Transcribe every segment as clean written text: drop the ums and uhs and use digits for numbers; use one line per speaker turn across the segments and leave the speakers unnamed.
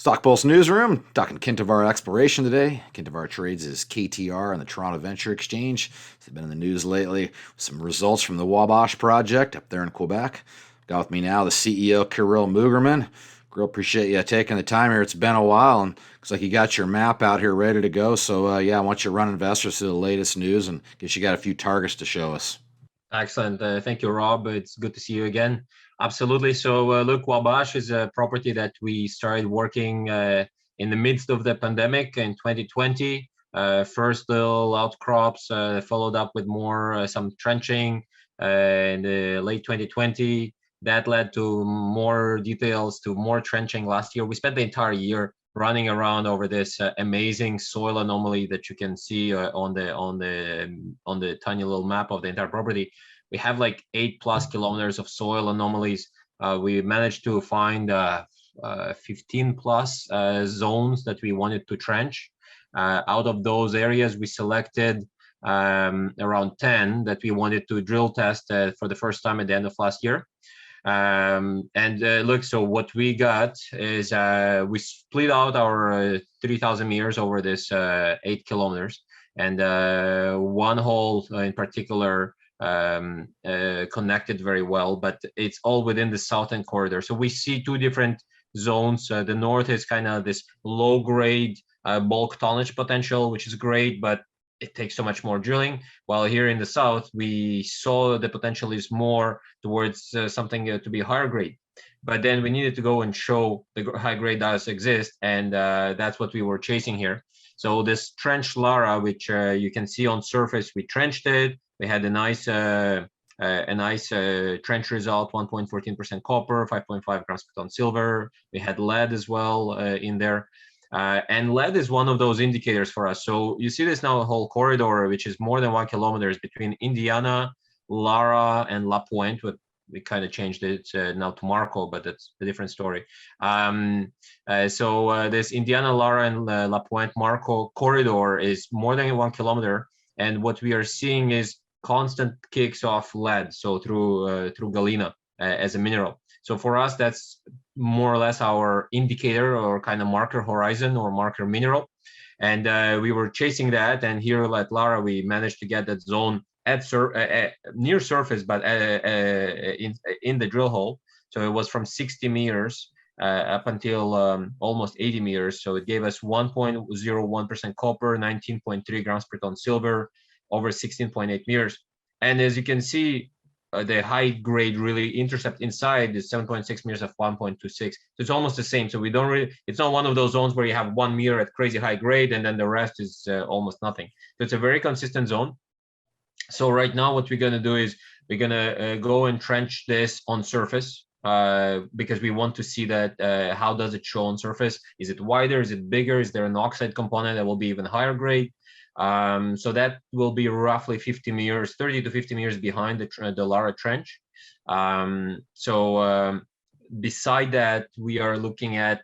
StockPulse newsroom, talking Kintavar Exploration today. Kintavar trades as KTR on the Toronto Venture Exchange. It's been in the news lately. Some results from the Wabash Project up there in Quebec. Got with me now the CEO, Kiril Mugerman. Real appreciate you taking the time here. It's been a while, and looks like you got your map out here ready to go. So, I want you to run investors through the latest news, and guess you got a few targets to show us.
Excellent. Thank you, Rob. It's good to see you again. Absolutely. So, look, Wabash is a property that we started working in the midst of the pandemic in 2020. First little outcrops, followed up with more some trenching in the late 2020. That led to more details, to more trenching last year. We spent the entire year running around over this amazing soil anomaly that you can see on the tiny little map of the entire property. We have like 8+ kilometers of soil anomalies. We managed to find 15+ zones that we wanted to trench. Out of those areas, we selected around 10 that we wanted to drill test for the first time at the end of last year. Look, so what we got is we split out our 3,000 meters over this 8 kilometers, and one hole in particular connected very well, but it's all within the southern corridor. So we see two different zones. The north is kind of this low grade bulk tonnage potential, which is great, but it takes so much more drilling. While here in the south, we saw the potential is more towards something to be higher grade. But then we needed to go and show the high grade does exist, and that's what we were chasing here. So this trench Lara, which you can see on surface, we trenched it. We had a nice trench result: 1.14% copper, 5.5 grams per ton silver. We had lead as well in there. And lead is one of those indicators for us. So you see this now whole corridor, which is more than 1 kilometer between Indiana, Lara, and La Pointe. We kind of changed it now to Marco, but that's a different story. So this Indiana, Lara, and La Pointe Marco corridor is more than 1 kilometer. And what we are seeing is constant kicks off lead, so through galena as a mineral. So for us, that's more or less our indicator or kind of marker horizon or marker mineral. And we were chasing that. And here at Lara, we managed to get that zone at near surface, but in the drill hole. So it was from 60 meters up until almost 80 meters. So it gave us 1.01% copper, 19.3 grams per ton silver, over 16.8 meters. And as you can see, the high grade really intercept inside is 7.6 meters of 1.26. So it's almost the same. So we don't really, it's not one of those zones where you have 1 meter at crazy high grade and then the rest is almost nothing. So it's a very consistent zone. So right now what we're going to do is we're going to go and trench this on surface because we want to see that how does it show on surface? Is it wider? Is it bigger? Is there an oxide component that will be even higher grade? So that will be roughly 50 meters, 30 to 50 meters behind the Lara trench. Beside that, we are looking at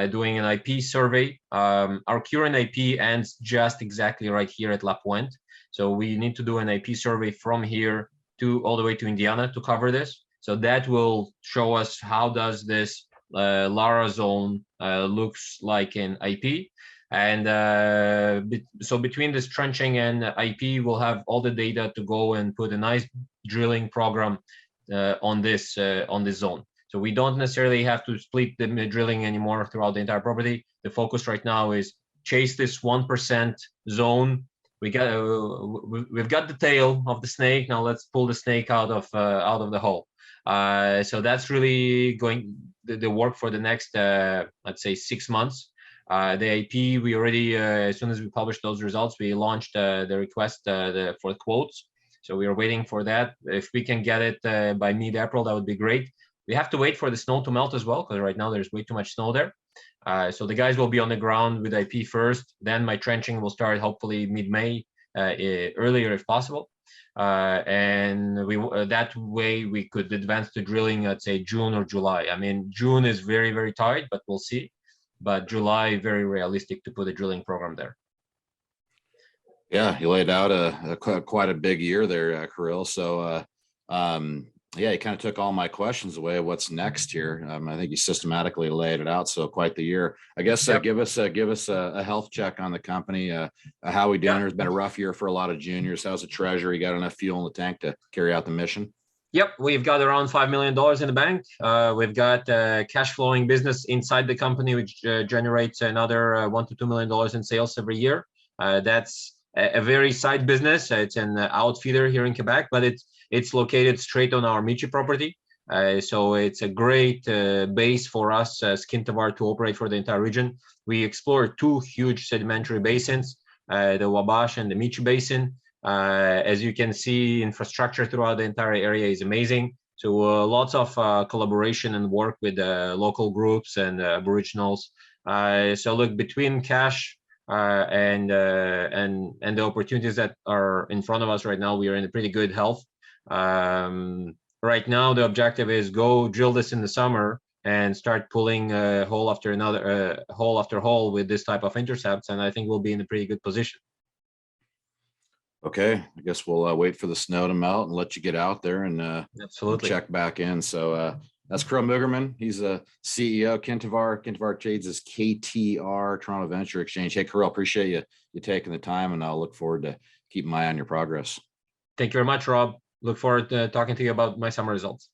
doing an IP survey. Our current IP ends just exactly right here at La Pointe. So we need to do an IP survey from here to all the way to Indiana to cover this. So that will show us how does this Lara zone looks like in IP. And so between this trenching and IP, we'll have all the data to go and put a nice drilling program on this zone. So we don't necessarily have to split the drilling anymore throughout the entire property. The focus right now is chase this 1% zone. We've got the tail of the snake. Now let's pull the snake out of the hole. So that's really going the work for the next let's say 6 months. The IP, we already, as soon as we published those results, we launched the request for quotes. So we are waiting for that. If we can get it by mid-April, that would be great. We have to wait for the snow to melt as well, because right now there's way too much snow there. So the guys will be on the ground with IP first. Then my trenching will start hopefully mid-May, earlier if possible. And that way we could advance to drilling, let's say June or July. I mean, June is very, very tight, but we'll see. But July, very realistic to put a drilling program there.
Yeah, you laid out quite a big year there, Kiril. So Yeah, you kind of took all my questions away. What's next here? I think you systematically laid it out. So quite the year. I guess
Yep.
give us a health check on the company. How we doing?
Yep.
It's been a rough year for a lot of juniors. How's the treasury? Got enough fuel in the tank to carry out the mission?
Yep, we've got around $5 million in the bank. We've got cash flowing business inside the company, which generates another $1 to $2 million in sales every year. That's a very side business. It's an outfitter here in Quebec, but it's located straight on our Michi property. So it's a great base for us as Kintavar to operate for the entire region. We explore two huge sedimentary basins, the Wabash and the Michi Basin. As you can see, infrastructure throughout the entire area is amazing. So lots of collaboration and work with local groups and Aboriginals. So look, between cash and the opportunities that are in front of us right now, we are in a pretty good health. Right now, the objective is go drill this in the summer and start pulling hole after another, hole after hole with this type of intercepts, and I think we'll be in a pretty good position.
Okay, I guess we'll wait for the snow to melt and let you get out there and
Absolutely.
check back in. So that's Kiril Mugerman. He's a CEO, Kintavar. Kintavar trades as KTR, Toronto Venture Exchange. Hey, Kiril, appreciate you taking the time, and I'll look forward to keeping my eye on your progress.
Thank you very much, Rob. Look forward to talking to you about my summer results.